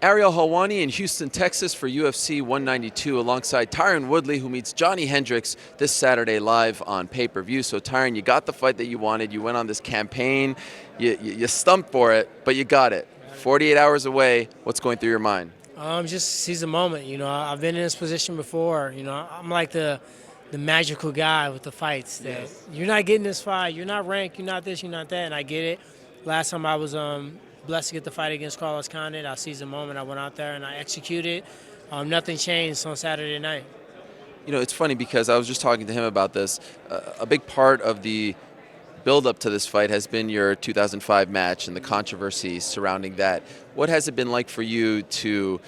Ariel Helwani in Houston, Texas for UFC 192 alongside Tyron Woodley, who meets Johny Hendricks this Saturday live on pay-per-view. So Tyron, you got the fight that you wanted. You went on this campaign. You stumped for it, but you got it. 48 hours away. What's going through your mind? Just seize the moment. I've been in this position before. I'm like the magical guy with the fights that you're not getting this fight, you're not ranked, you're not this, you're not that, and I get it. Last time I was blessed to get the fight against Carlos Condit, I seized the moment. I went out there and I executed. Nothing changed on Saturday night. It's funny because I was just talking to him about this. A big part of the build-up to this fight has been your 2005 match and the controversy surrounding that. What has it been like for you to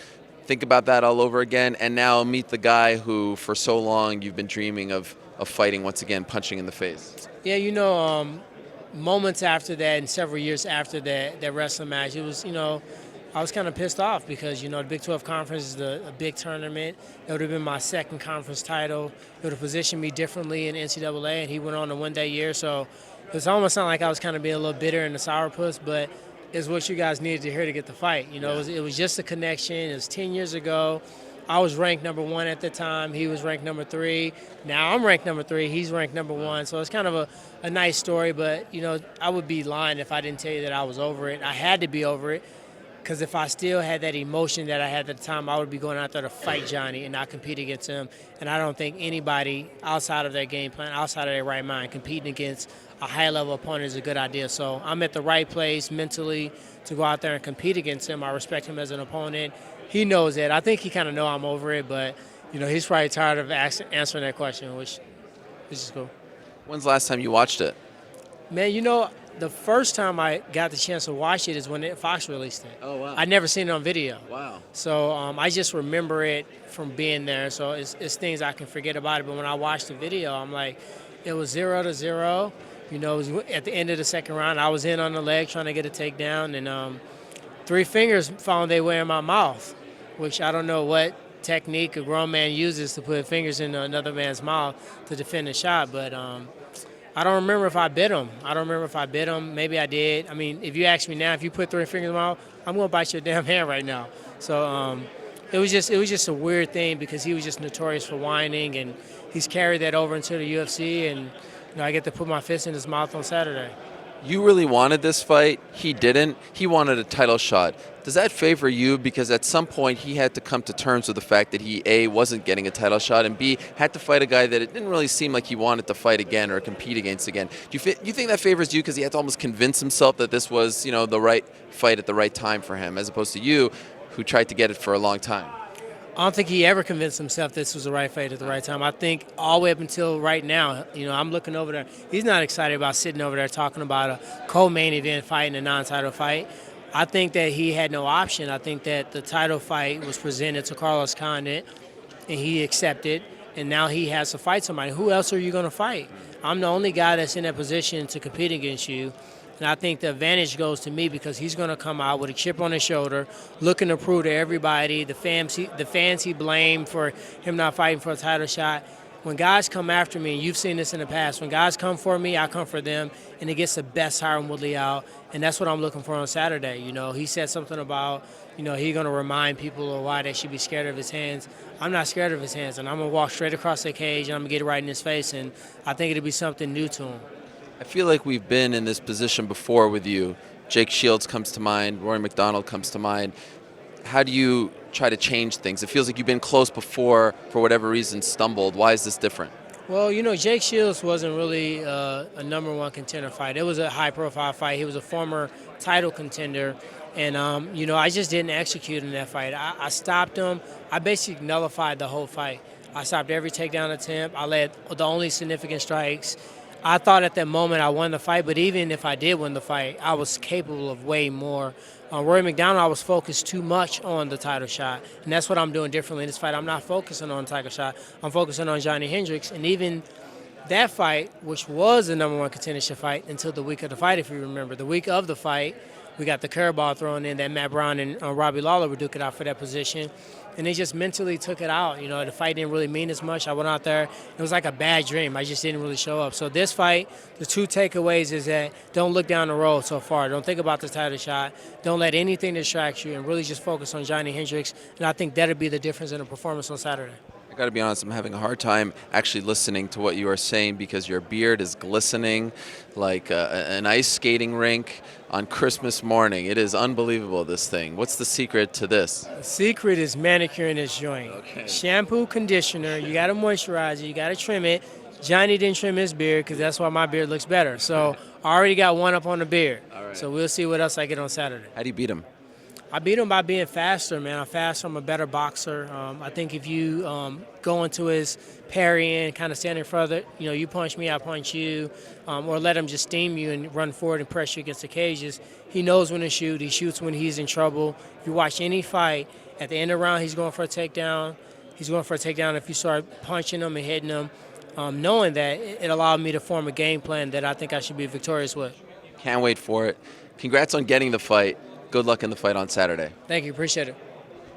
think about that all over again and now meet the guy who for so long you've been dreaming of fighting once again, punching in the face? Yeah, moments after that and several years after that wrestling match, it was, I was kind of pissed off because, the Big 12 Conference is a big tournament. It would have been my second conference title. It would have positioned me differently in NCAA, and he went on to win that year. So it was almost sounded like I was kind of being a little bitter and a sourpuss, but it's what you guys needed to hear to get the fight. It was just a connection. It was 10 years ago. I was ranked number 1 at the time. He was ranked number 3. Now I'm ranked number 3. He's ranked number 1. So it's kind of a nice story, but, I would be lying if I didn't tell you that I was over it. I had to be over it because if I still had that emotion that I had at the time, I would be going out there to fight Johny and not compete against him. And I don't think anybody outside of their game plan, outside of their right mind, competing against a high-level opponent is a good idea. So I'm at the right place mentally to go out there and compete against him. I respect him as an opponent. He knows it. I think he kind of knows I'm over it, but, he's probably tired of answering that question, which is cool. When's the last time you watched it? Man, the first time I got the chance to watch it is when Fox released it. Oh, wow. I'd never seen it on video. Wow. So I just remember it from being there. So it's things I can forget about it. But when I watched the video, I'm like, it was 0-0. It was at the end of the second round. I was in on the leg trying to get a takedown, and 3 fingers found their way in my mouth, which I don't know what technique a grown man uses to put fingers in another man's mouth to defend a shot. But I don't remember if I bit him. Maybe I did. I mean, if you ask me now, if you put 3 fingers in my mouth, I'm going to bite your damn hand right now. So it was just a weird thing because he was just notorious for whining, and he's carried that over into the UFC, and I get to put my fist in his mouth on Saturday. You really wanted this fight. He didn't. He wanted a title shot. Does that favor you? Because at some point he had to come to terms with the fact that he, A, wasn't getting a title shot, and B, had to fight a guy that it didn't really seem like he wanted to fight again or compete against again. Do you think that favors you because he had to almost convince himself that this was, the right fight at the right time for him, as opposed to you, who tried to get it for a long time? I don't think he ever convinced himself this was the right fight at the right time. I think all the way up until right now, I'm looking over there. He's not excited about sitting over there talking about a co-main event fight and a non-title fight. I think that he had no option. I think that the title fight was presented to Carlos Condit, and he accepted, and now he has to fight somebody. Who else are you going to fight? I'm the only guy that's in that position to compete against you. And I think the advantage goes to me because he's going to come out with a chip on his shoulder, looking to prove to everybody, the fans he blamed for him not fighting for a title shot. When guys come after me, and you've seen this in the past, when guys come for me, I come for them, and it gets the best Tyron Woodley out. And that's what I'm looking for on Saturday. He said something about, he's going to remind people of why they should be scared of his hands. I'm not scared of his hands, and I'm going to walk straight across the cage, and I'm going to get it right in his face, and I think it'll be something new to him. I feel like we've been in this position before with you. Jake Shields comes to mind. Rory McDonald comes to mind. How do you try to change things? It feels like you've been close before, for whatever reason, stumbled. Why is this different? Well, Jake Shields wasn't really a #1 contender fight. It was a high-profile fight. He was a former title contender. And, I just didn't execute in that fight. I stopped him. I basically nullified the whole fight. I stopped every takedown attempt. I led the only significant strikes. I thought at that moment I won the fight, but even if I did win the fight, I was capable of way more. Rory McDonald, I was focused too much on the title shot, and that's what I'm doing differently in this fight. I'm not focusing on the title shot. I'm focusing on Johny Hendricks, and even that fight, which was the #1 contendership fight until the week of the fight, if you remember. The week of the fight, We got the curveball thrown in that Matt Brown and Robbie Lawler were duking out for that position. And they just mentally took it out. You know, the fight didn't really mean as much. I went out there. It was like a bad dream. I just didn't really show up. So this fight, the two takeaways is that don't look down the road so far. Don't think about the title shot. Don't let anything distract you, and really just focus on Johny Hendricks. And I think that'll be the difference in the performance on Saturday. I got to be honest, I'm having a hard time actually listening to what you are saying because your beard is glistening like an ice skating rink on Christmas morning. It is unbelievable, this thing. What's the secret to this? The secret is manicuring this joint. Okay. Shampoo, conditioner, you got to moisturize it, you got to trim it. Johnny didn't trim his beard because that's why my beard looks better. So I already got one up on the beard. All right. So we'll see what else I get on Saturday. How do you beat him? I beat him by being faster, man. I'm faster. I'm a better boxer. I think if you go into his parrying, kind of standing further, you punch me, I punch you, or let him just steam you and run forward and press you against the cages. He knows when to shoot. He shoots when he's in trouble. If you watch any fight, at the end of the round, he's going for a takedown. He's going for a takedown if you start punching him and hitting him. Knowing that, it allowed me to form a game plan that I think I should be victorious with. Can't wait for it. Congrats on getting the fight. Good luck in the fight on Saturday. Thank you. Appreciate it.